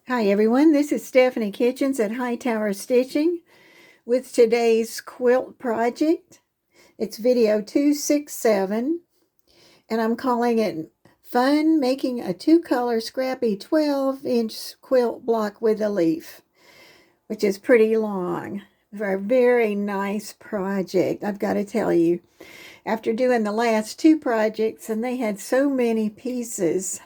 Hi everyone, this is Stephanie Kitchens at Hightower Stitching with today's quilt project. It's video 267 and I'm calling it Fun Making a Two-Color Scrappy 12-inch Quilt Block with a Leaf, which is pretty long for a very nice project, I've got to tell you. After doing the last two projects and they had so many pieces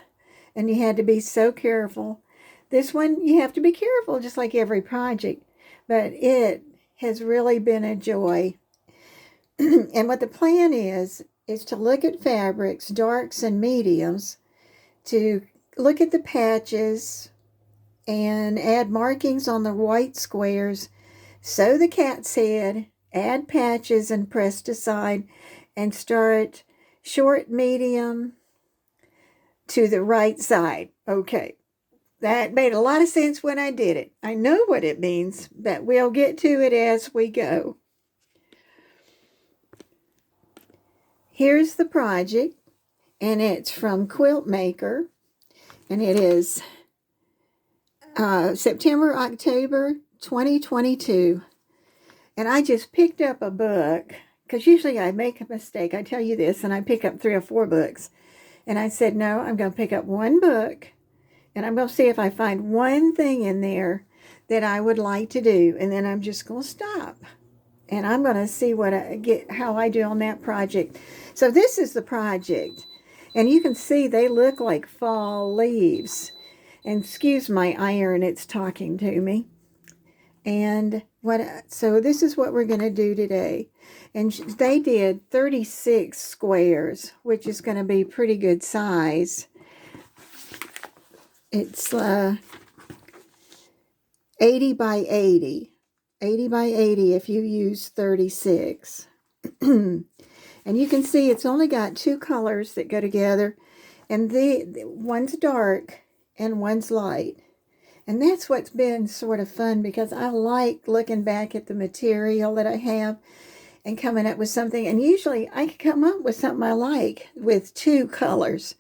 and you had to be so careful. This one, you have to be careful, just like every project, but it has really been a joy. And what the plan is to look at fabrics, darks and mediums, to look at the patches and add markings on the white squares, sew the cat's head, add patches and press aside, and start short, medium to the right side. Okay. That made a lot of sense when I did it. I know what it means, but we'll get to it as we go. Here's the project, and it's from Quiltmaker, and it is September, October 2022. And I just picked up a book, because usually I make a mistake. I tell you this, and I pick up 3 or 4 books. And I said, no, I'm going to pick up one book. And I'm going to see if I find one thing in there that I would like to do. And then I'm just going to stop. And I'm going to see how I do on that project. So this is the project. And you can see they look like fall leaves. And excuse my iron, it's talking to me. And so this is what we're going to do today. And they did 36 squares, which is going to be pretty good size. It's 80 by 80. 80 by 80 if you use 36. And you can see it's only got 2 colors that go together. And one's dark and one's light. And that's what's been sort of fun, because I like looking back at the material that I have and coming up with something. And usually I can come up with something I like with 2 colors.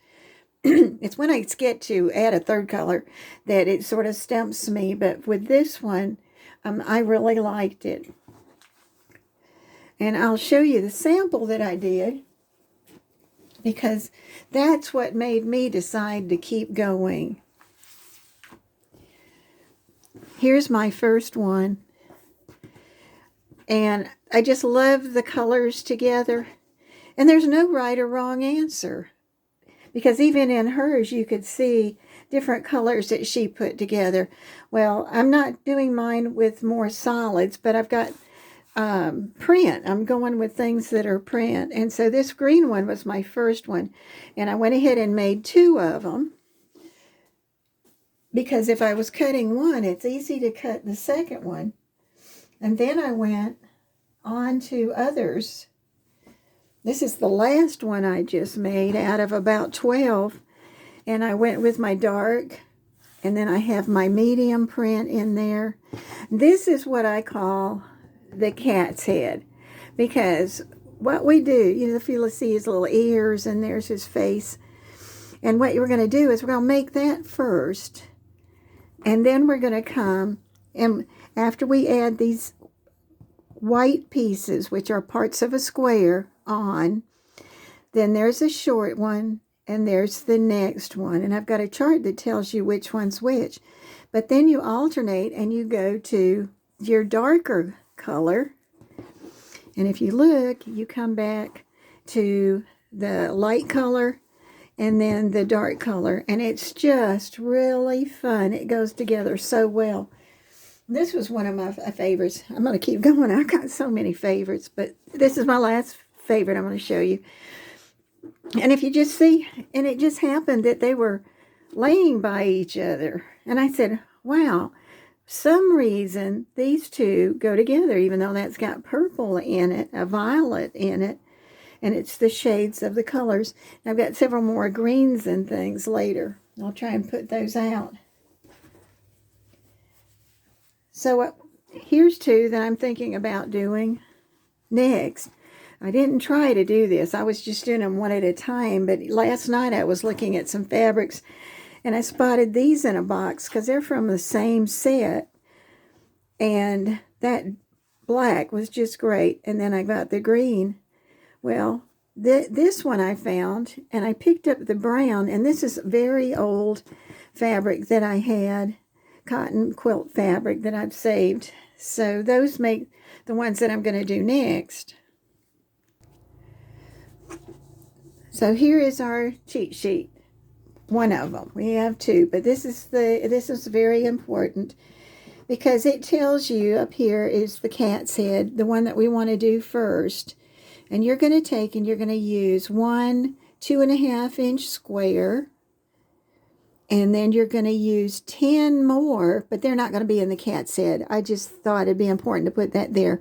It's when I get to add a 3rd color that it sort of stumps me. But with this one, I really liked it. And I'll show you the sample that I did, because that's what made me decide to keep going. Here's my first one. And I just love the colors together. And there's no right or wrong answer, because even in hers you could see different colors that she put together. Well, I'm not doing mine with more solids, but I've got print. I'm going with things that are print. And so this green one was my first one. And I went ahead and made 2 of them, because if I was cutting one, it's easy to cut the second one. And then I went on to others. This is the last one I just made out of about 12. And I went with my dark, and then I have my medium print in there. This is what I call the cat's head, because what we do, if you see his little ears and there's his face. And what we're going to do is we're going to make that first. And then we're going to come, and after we add these white pieces, which are parts of a square, on, then there's a short one, and there's the next one. And I've got a chart that tells you which one's which. But then you alternate and you go to your darker color. And if you look, you come back to the light color and then the dark color. And it's just really fun. It goes together so well. This was one of my favorites. I'm going to keep going. I've got so many favorites, but this is my last favorite I'm going to show you. And if you just see, and it just happened that they were laying by each other. And I said, wow, some reason these 2 go together, even though that's got purple in it, a violet in it, and it's the shades of the colors. And I've got several more greens and things later. I'll try and put those out. So here's 2 that I'm thinking about doing next. I didn't try to do this. I was just doing them one at a time. But last night I was looking at some fabrics And I spotted these in a box because they're from the same set. And that black was just great. And then I got the green. Well, this one I found, and I picked up the brown, and this is very old fabric that I had, cotton quilt fabric that I've saved. So those make the ones that I'm going to do next. So here is our cheat sheet. One of them. We have two, but this is very important because it tells you up here is the cat's head, the one that we want to do first. And you're going to take and you're going to use one 2.5-inch square, and then you're going to use 10 more, but they're not going to be in the cat's head. I just thought it'd be important to put that there.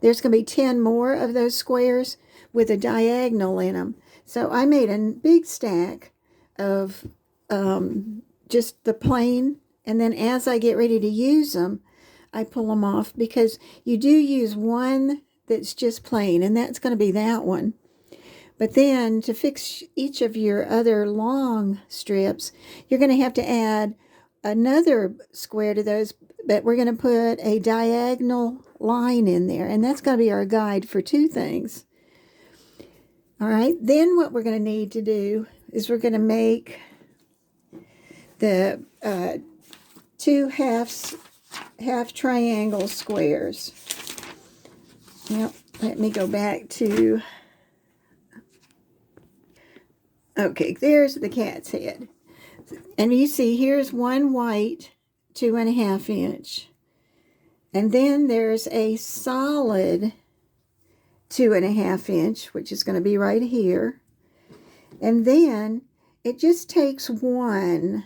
There's going to be 10 more of those squares with a diagonal in them. So I made a big stack of just the plain, and then as I get ready to use them, I pull them off because you do use one that's just plain, and that's going to be that one. But then to fix each of your other long strips, you're going to have to add another square to those, but we're going to put a diagonal line in there, and that's going to be our guide for two things. All right, then what we're going to need to do is we're going to make the two half triangle squares. Now, let me go back to, okay, there's the cat's head. And you see, here's one white 2.5-inch. And then there's a solid 2.5-inch, which is going to be right here. And then it just takes one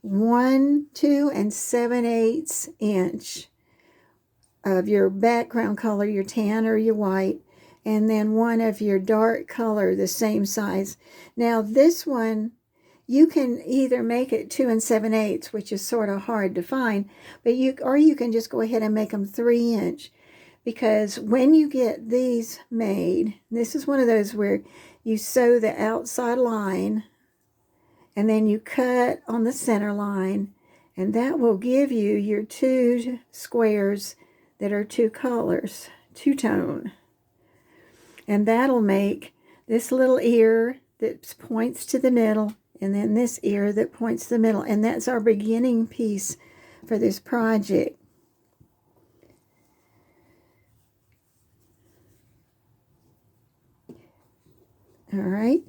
2 7/8 inch of your background color, your tan or your white, and then one of your dark color, the same size. Now this one, you can either make it 2 7/8, which is sort of hard to find, but you can just go ahead and make them 3-inch. Because when you get these made, this is one of those where you sew the outside line and then you cut on the center line, and that will give you your two squares that are two colors, two-tone. And that'll make this little ear that points to the middle, and then this ear that points to the middle. And that's our beginning piece for this project. All right.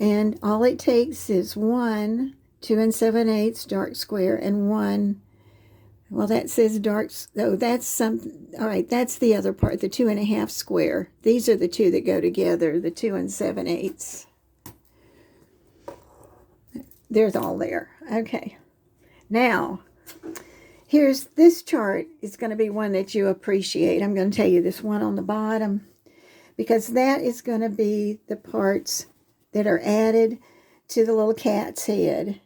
And all it takes is one 2 7/8 dark square and one, well, that says dark, oh, that's some, all right, that's the other part, the 2.5 square. These are the two that go together, the 2 7/8. There's all there. Okay. Now, here's this chart is going to be one that you appreciate. I'm going to tell you this one on the bottom, because that is going to be the parts that are added to the little cat's head.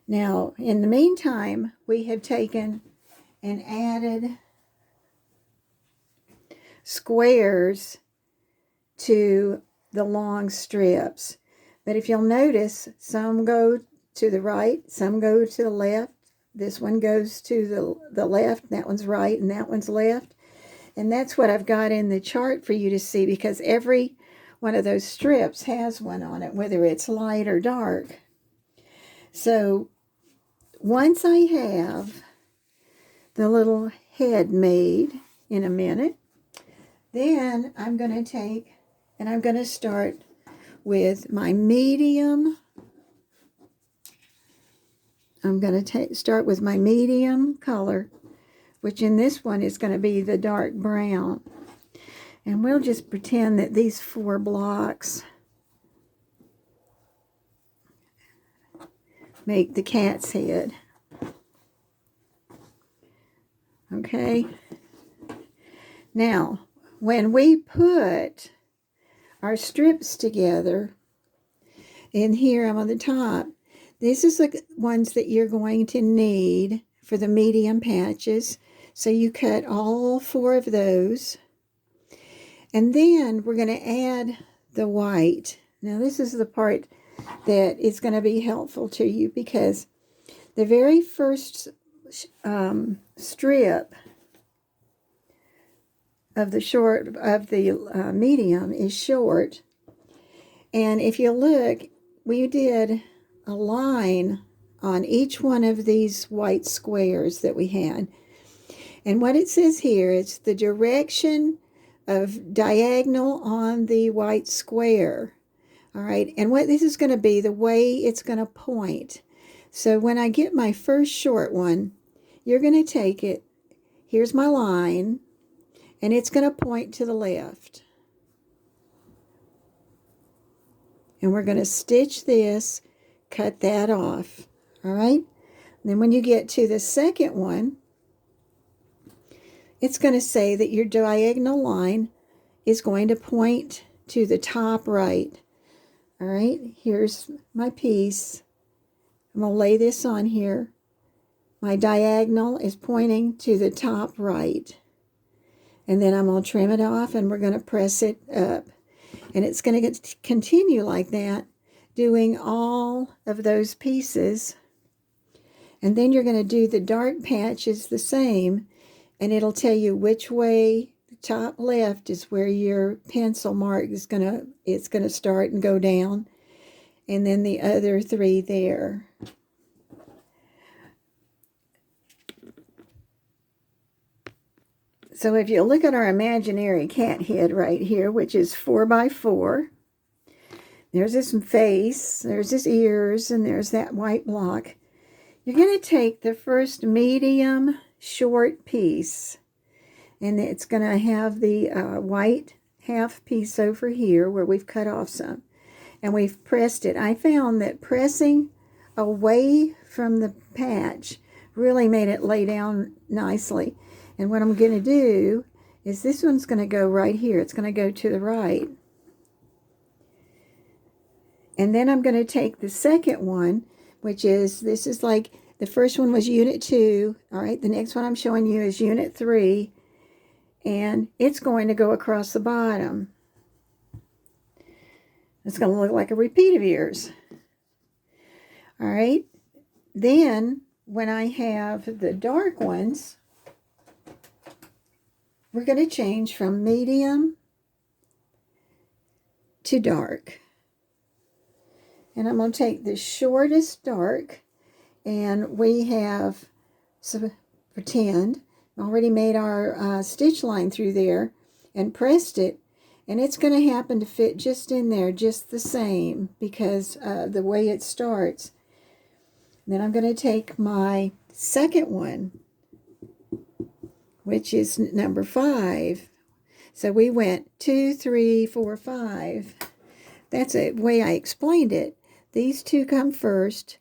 Now, in the meantime, we have taken and added squares to the long strips. But if you'll notice, some go to the right, some go to the left. This one goes to the left, that one's right, and that one's left. And that's what I've got in the chart for you to see, because every one of those strips has one on it, whether it's light or dark. So once I have the little head made in a minute, then I'm going to take and I'm going to start with my medium. I'm going to start with my medium color, which in this one is going to be the dark brown. And we'll just pretend that these 4 blocks make the cat's head. Okay. Now, when we put our strips together, in here I'm on the top, this is the ones that you're going to need for the medium patches. So you cut all 4 of those. And then we're going to add the white. Now this is the part that is going to be helpful to you, because the very first strip of the medium is short, and if you look, we did a line on each one of these white squares that we had. And what it says here, it's the direction of diagonal on the white square. All right, and what this is going to be, the way it's going to point. So when I get my first short one, you're going to take it, here's my line, and it's going to point to the left. And we're going to stitch this, cut that off. All right, and then when you get to the second one, it's going to say that your diagonal line is going to point to the top right. All right, here's my piece. I'm going to lay this on here. My diagonal is pointing to the top right. And then I'm going to trim it off, and we're going to press it up. And it's going to continue like that, doing all of those pieces. And then you're going to do the dark patches the same, and it'll tell you which way. The top left is where your pencil mark is it's going to start and go down, and then the other three there. So if you look at our imaginary cat head right here, which is 4 by 4, there's his face, there's his ears, and there's that white block. You're going to take the first medium short piece, and it's going to have the white half piece over here where we've cut off some, and we've pressed it. I found that pressing away from the patch really made it lay down nicely. And what I'm going to do is this one's going to go right here. It's going to go to the right. And then I'm going to take the second one, which is, this is like, the first one was unit 2. All right, the next one I'm showing you is unit 3. And it's going to go across the bottom. It's going to look like a repeat of ears. All right, then when I have the dark ones, we're going to change from medium to dark. And I'm going to take the shortest dark, and we have, so pretend, already made our stitch line through there and pressed it, and it's going to happen to fit just in there, just the same, because the way it starts. Then I'm going to take my second one, which is number 5. So we went 2, 3, 4, 5. That's the way I explained it. These two come first.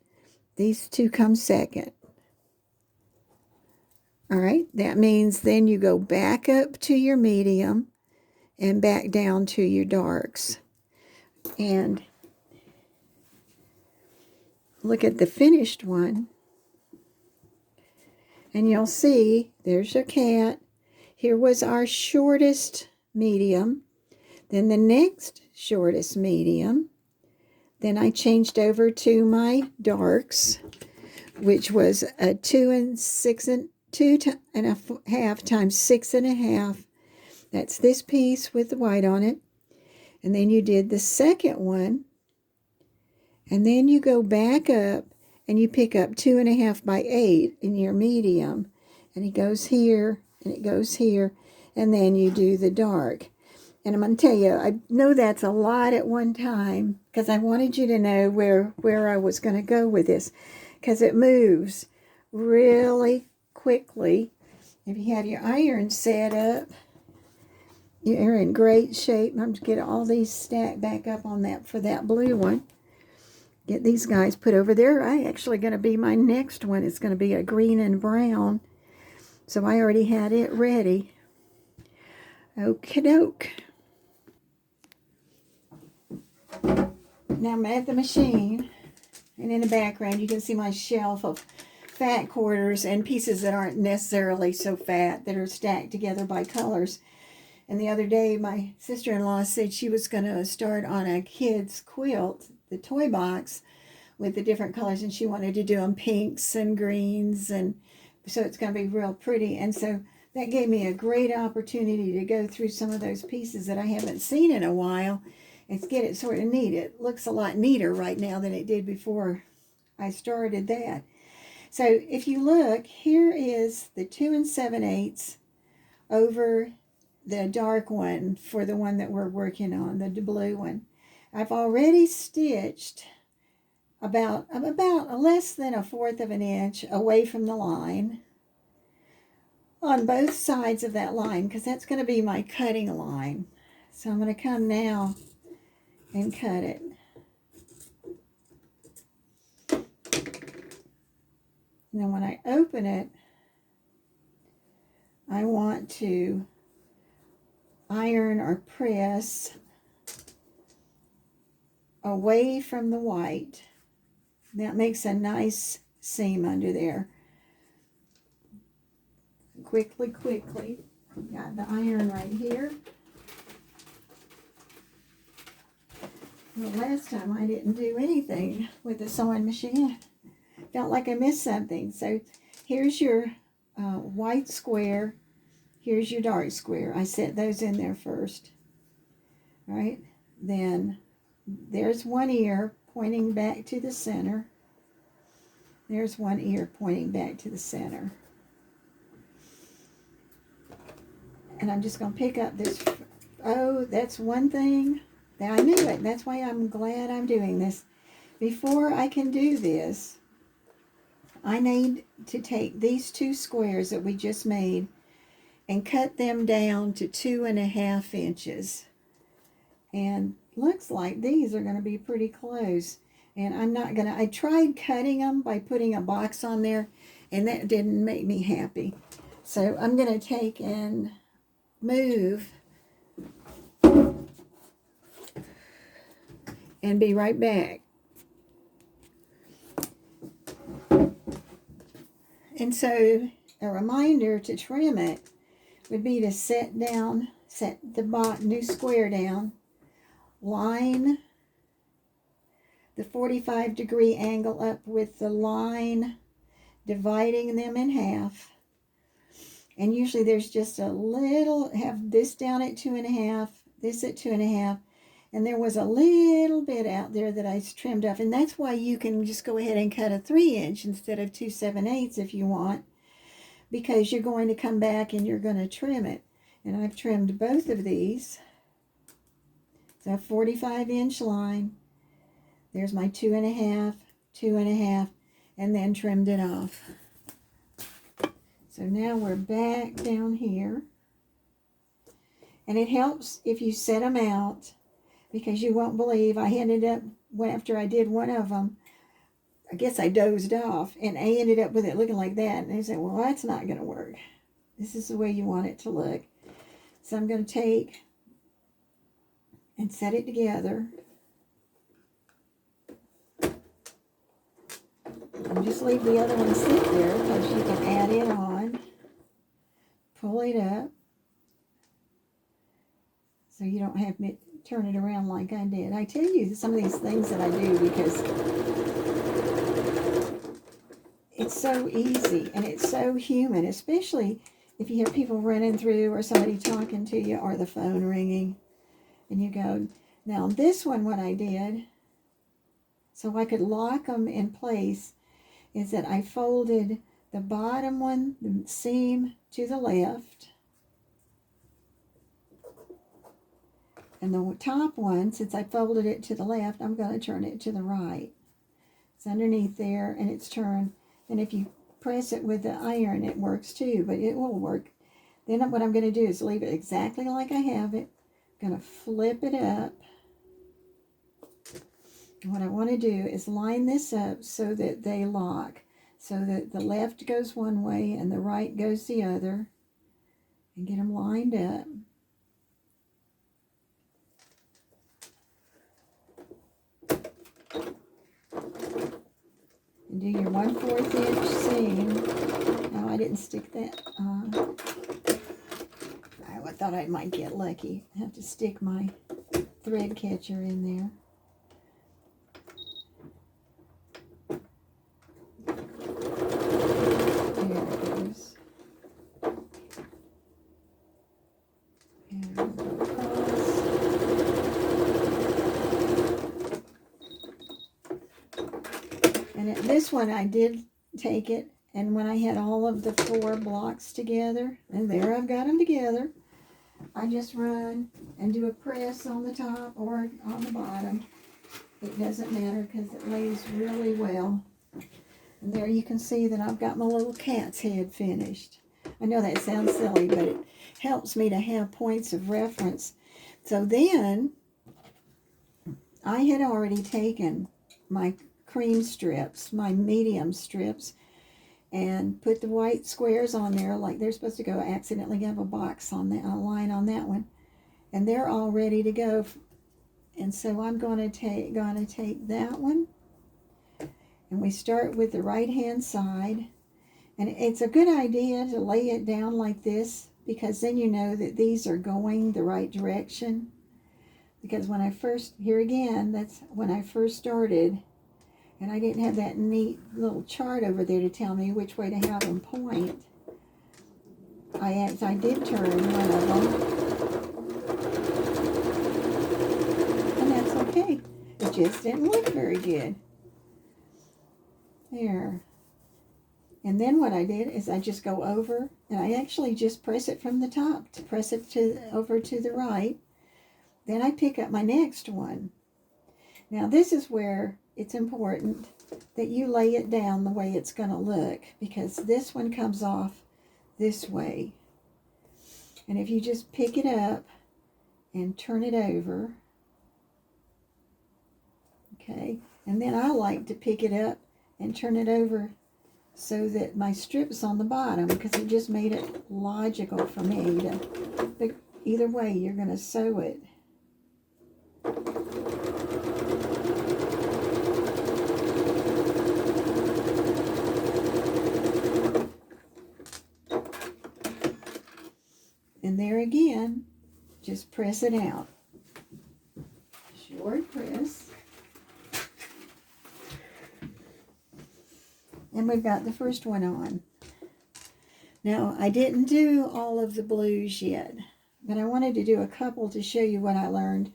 These two come second. All right, that means then you go back up to your medium and back down to your darks. And look at the finished one. And you'll see, there's your cat. Here was our shortest medium. Then the next shortest medium. Then I changed over to my darks, which was a 2 and 2 1/2 times 6 1/2. That's this piece with the white on it. And then you did the second one. And then you go back up, and you pick up 2 1/2 by 8 in your medium, and it goes here, and it goes here, and then you do the dark. And I'm going to tell you, I know that's a lot at one time, because I wanted you to know where I was going to go with this, because it moves really quickly. If you have your iron set up, you're in great shape. I'm going to get all these stacked back up on that for that blue one. Get these guys put over there. I actually going to be my next one. It's going to be a green and brown. So I already had it ready. Okie doke. Now I'm at the machine. And in the background you can see my shelf of fat quarters and pieces that aren't necessarily so fat, that are stacked together by colors. And the other day, my sister-in-law said she was going to start on a kid's quilt, the toy box, with the different colors, and she wanted to do them pinks and greens, and so it's going to be real pretty. And so that gave me a great opportunity to go through some of those pieces that I haven't seen in a while and get it sort of neat. It looks a lot neater right now than it did before I started that. So if you look, here is the 2 7/8 over the dark one for the one that we're working on, the blue one. I've already stitched about less than 1/4 of an inch away from the line on both sides of that line, because that's going to be my cutting line. So I'm going to come now and cut it. Now when I open it, I want to iron or press away from the white. That makes a nice seam under there. Quickly. Got the iron right here. Well, last time I didn't do anything with the sewing machine. Felt like I missed something. So here's your white square. Here's your dark square. I set those in there first. All right. Then there's one ear pointing back to the center. There's one ear pointing back to the center. And I'm just going to pick up this. Oh, that's one thing. I knew it. That's why I'm glad I'm doing this. Before I can do this, I need to take these 2 squares that we just made and cut them down to 2.5 inches. And looks like these are going to be pretty close. And I'm not going to, I tried cutting them by putting a box on there, and that didn't make me happy. So I'm going to take and move and be right back. And so a reminder to trim it would be to set the new square down, line the 45-degree angle up with the line dividing them in half. And usually there's just a little, have this down at 2.5, this at 2.5, and there was a little bit out there that I trimmed up, and that's why you can just go ahead and cut a 3-inch instead of 2 7/8 if you want, because you're going to come back and you're going to trim it. And I've trimmed both of these. So a 45-inch line. There's my 2.5, 2.5, and then trimmed it off. So now we're back down here. And it helps if you set them out, because you won't believe I ended up, after I did one of them, I guess I dozed off, and I ended up with it looking like that. And they said, well, that's not going to work. This is the way you want it to look. So I'm going to take and set it together. And just leave the other one sit there, because you can add it on. Pull it up. So you don't have to turn it around like I did. I tell you some of these things that I do because it's so easy and it's so human, especially if you hear people running through or somebody talking to you or the phone ringing. And you go, now this one, what I did, so I could lock them in place, is that I folded the bottom one, the seam, to the left. And the top one, since I folded it to the left, I'm going to turn it to the right. It's underneath there, and it's turned. And if you press it with the iron, it works too, but it will work. Then what I'm going to do is leave it exactly like I have it. I'm going to flip it up. And what I want to do is line this up so that they lock, so that the left goes one way and the right goes the other, and get them lined up. And do your 1/4 inch seam. No, I didn't stick that on. thought I might get lucky. I have to stick my thread catcher in there. There it goes. And go across. And this one I did take it, and when I had all of the 4 blocks together, and there I've got them together, I just run and do a press on the top or on the bottom. It doesn't matter because it lays really well. And there you can see that I've got my little cat's head finished. I know that sounds silly, but it helps me to have points of reference. So then, I had already taken my cream strips, my medium strips, and put the white squares on there like they're supposed to go. I accidentally have a box on that, a line on that one, and they're all ready to go. And so I'm going to take that one, and we start with the right hand side. And it's a good idea to lay it down like this, because then you know that these are going the right direction. Because when I first, here again, that's when I first started, and I didn't have that neat little chart over there to tell me which way to have them point. I did turn one of them, and that's okay. It just didn't look very good. There. And then what I did is I just go over, and I actually just press it from the top to press it over to the right. Then I pick up my next one. Now this is where it's important that you lay it down the way it's going to look, because this one comes off this way. And if you just pick it up and turn it over, okay, and then I like to pick it up and turn it over so that my strip's on the bottom, because it just made it logical for me to, but either way you're going to sew it. And there again, just press it out. Short press. And we've got the first one on. Now, I didn't do all of the blues yet, but I wanted to do a couple to show you what I learned.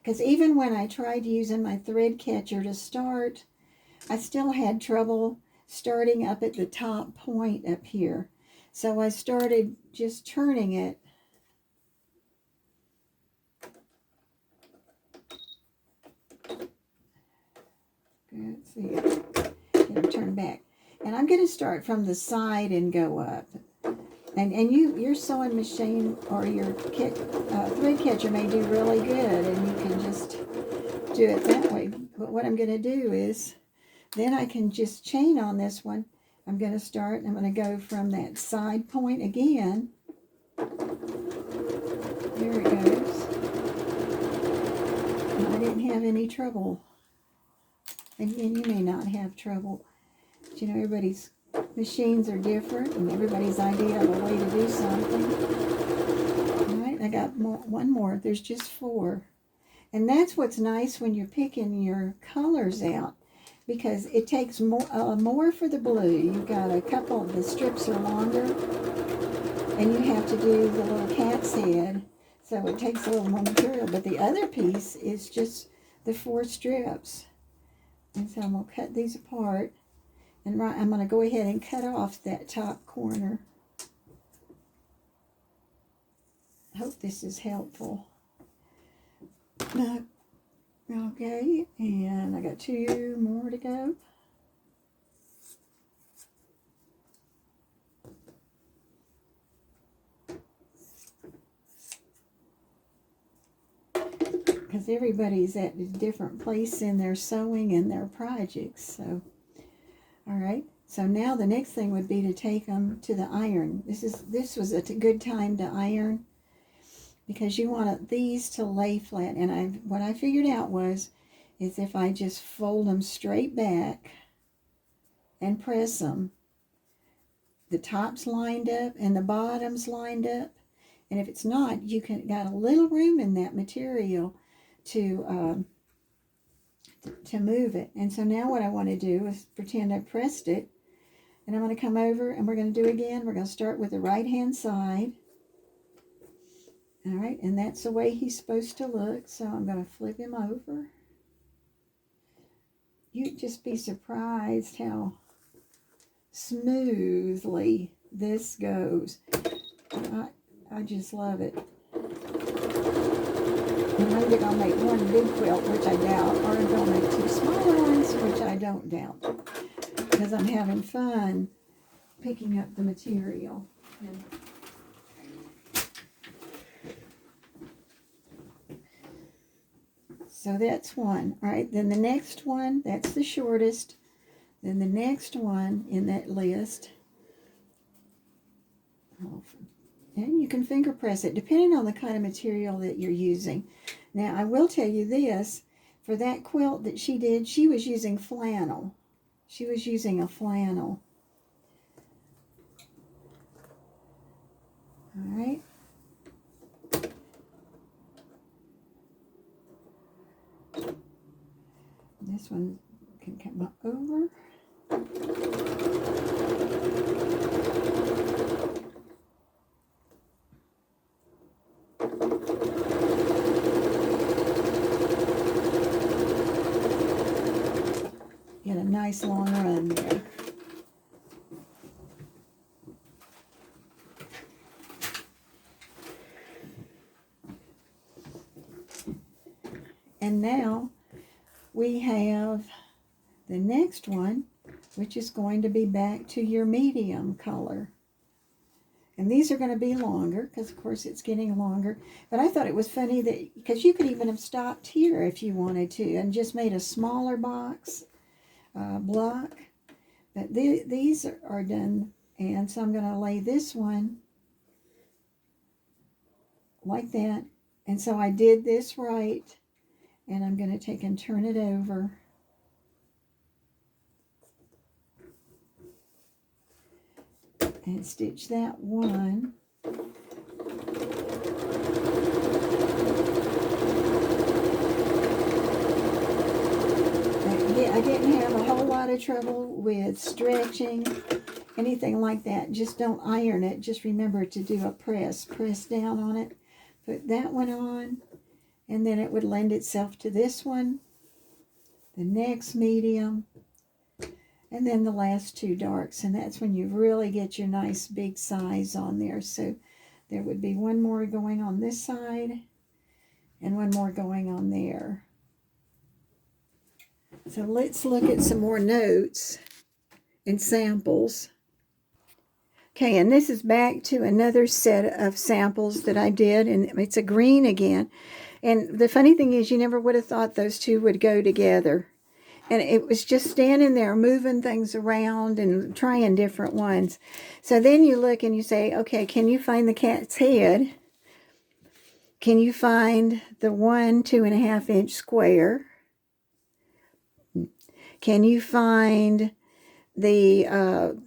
Because even when I tried using my thread catcher to start, I still had trouble starting up at the top point up here. So I started just turning it. Let's see. Get it turned back. And I'm going to start from the side and go up. And your sewing machine or your thread catcher may do really good, and you can just do it that way. But what I'm going to do is, then I can just chain on this one. I'm going to start, I'm going to go from that side point again. There it goes. And I didn't have any trouble. Again, you may not have trouble. But, you know, everybody's machines are different, and everybody's idea of a way to do something. All right, I got one more. There's just 4. And that's what's nice when you're picking your colors out, because it takes more for the blue. You've got a couple, the strips are longer, and you have to do the little cat's head, so it takes a little more material. But the other piece is just the 4 strips. And so I'm going to cut these apart. And I'm going to go ahead and cut off that top corner. I hope this is helpful. Okay, and I got 2 more to go. Because everybody's at a different place in their sewing and their projects, so... All right, so now the next thing would be to take them to the iron. This was a good time to iron, because you want these to lay flat. And what I figured out is if I just fold them straight back and press them, the top's lined up and the bottom's lined up, And if it's not, you got a little room in that material to move it. And so now what I want to do is pretend I pressed it, and I'm going to come over and we're going to do again. We're going to start with the right hand side. All right, and that's the way he's supposed to look. So I'm going to flip him over. You'd just be surprised how smoothly this goes. I just love it. I'm either going to make one big quilt, which I doubt, or I'm going to make two smaller ones, which I don't doubt, because I'm having fun picking up the material. So that's one. All right, then the next one, that's the shortest. Then the next one in that list, and you can finger press it depending on the kind of material that you're using. Now I will tell you this, for that quilt that she did, she was using flannel. She was using a flannel. All right. This one can come up over. Get a nice long run there. And now we have the next one, which is going to be back to your medium color. And these are going to be longer, because of course it's getting longer. But I thought it was funny that, because you could even have stopped here if you wanted to, and just made a smaller box block. But these are done, and so I'm going to lay this one like that. And so I did this right, and I'm going to take and turn it over. And stitch that one. I didn't have a whole lot of trouble with stretching, anything like that. Just don't iron it. Just remember to do a press. Press down on it. Put that one on, and then it would lend itself to this one, the next medium, and then the last two darks. And that's when you really get your nice big size on there. So there would be one more going on this side and one more going on there. So let's look at some more notes and samples. Okay, and this is back to another set of samples that I did, and it's a green again. And the funny thing is, you never would have thought those two would go together. And it was just standing there moving things around and trying different ones. So then you look and you say, okay, can you find the cat's head? Can you find the 1 2.5 inch square? Can you find the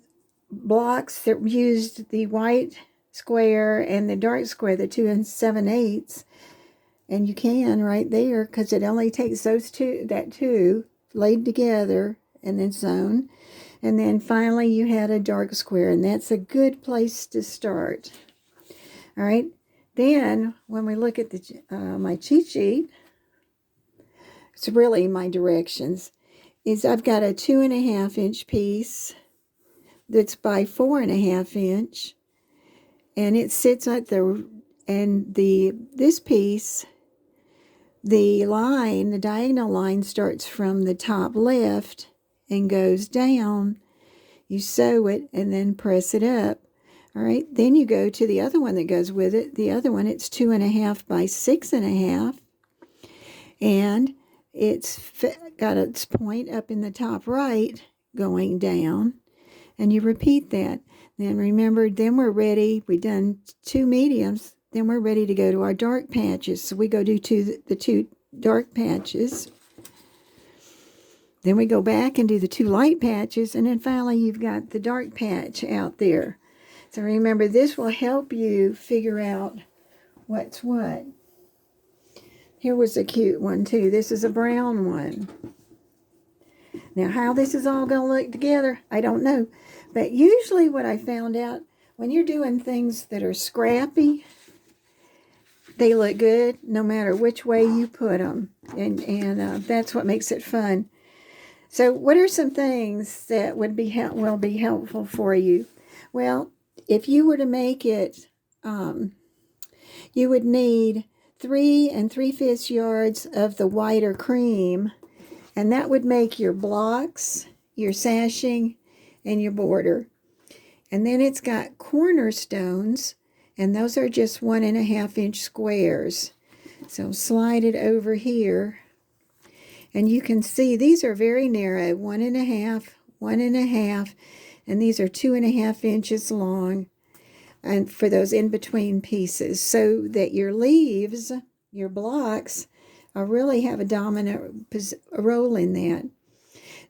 blocks that used the white square and the dark square, the 2 7/8? And you can right there, because it only takes those two, that two laid together and then sewn. And then finally you had a dark square, and that's a good place to start. All right. Then when we look at the my cheat sheet, it's really my directions. Is I've got a 2.5 inch piece that's by 4.5 inch, and it sits at this piece, the line, the diagonal line starts from the top left and goes down. You sew it and then press it up. All right, then you go to the other one that goes with it. The other one, it's 2.5 by 6.5, and it's got its point up in the top right going down, and you repeat that. Then remember, then we're ready. We've done 2 mediums. Then we're ready to go to our dark patches. So we go do the 2 dark patches. Then we go back and do the 2 light patches, and then finally you've got the dark patch out there. So remember, this will help you figure out what's what. Here was a cute one too. This is a brown one. Now how this is all going to look together, I don't know. But usually what I found out, when you're doing things that are scrappy, they look good no matter which way you put them. And that's what makes it fun. So what are some things that will be helpful for you? Well, if you were to make it, you would need 3 3/5 yards of the white or cream, and that would make your blocks, your sashing, and your border. And then it's got cornerstones, and those are just 1 1/2 inch squares. So slide it over here, and you can see these are very narrow, 1 1/2, 1 1/2, and these are 2 1/2 inches long, and for those in-between pieces, so that your leaves, your blocks, really have a dominant role in that.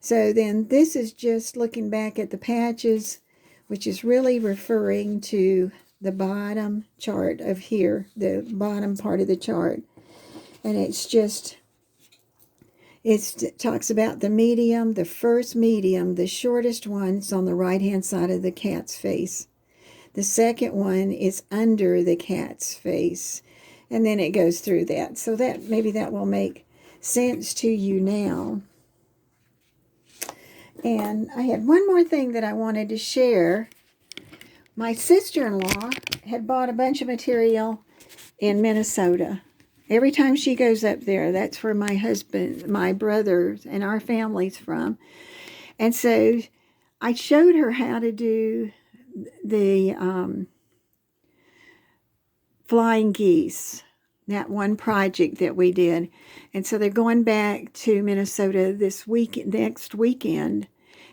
So then this is just looking back at the patches, which is really referring to the bottom chart of here, the bottom part of the chart. And it's just, it talks about the medium, the first medium, the shortest one's on the right-hand side of the cat's face. The second one is under the cat's face. And then it goes through that. So that maybe that will make sense to you now. And I had one more thing that I wanted to share. My sister-in-law had bought a bunch of material in Minnesota. Every time she goes up there, that's where my husband, my brothers, and our family's from. And so I showed her how to do the flying geese, that one project that we did. And so they're going back to Minnesota this week, next weekend.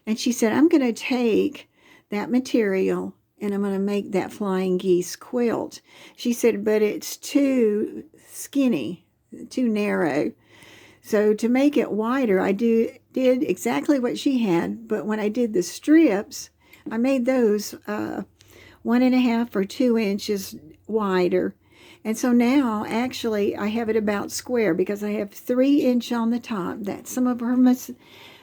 And she said, I'm going to take that material and I'm going to make that flying geese quilt. She said, but it's too skinny, too narrow. So to make it wider, I did exactly what she had. But when I did the strips, I made those 1 1/2 or 2 inches wider. And so now, actually, I have it about square because I have 3 inch on the top. That's some of her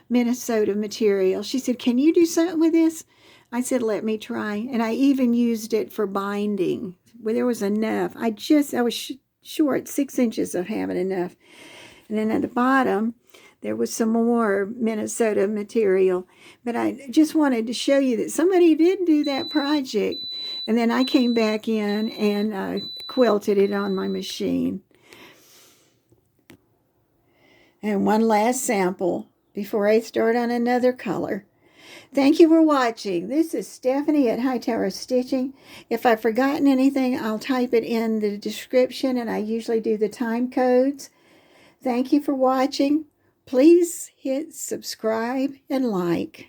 Minnesota material. She said, can you do something with this? I said, let me try. And I even used it for binding. Well, there was enough. I was short 6 inches of having enough. And then at the bottom, there was some more Minnesota material. But I just wanted to show you that somebody did do that project. And then I came back in and quilted it on my machine. And one last sample before I start on another color. Thank you for watching. This is Stephanie at Hightower Stitching. If I've forgotten anything, I'll type it in the description, and I usually do the time codes. Thank you for watching. Please hit subscribe and like.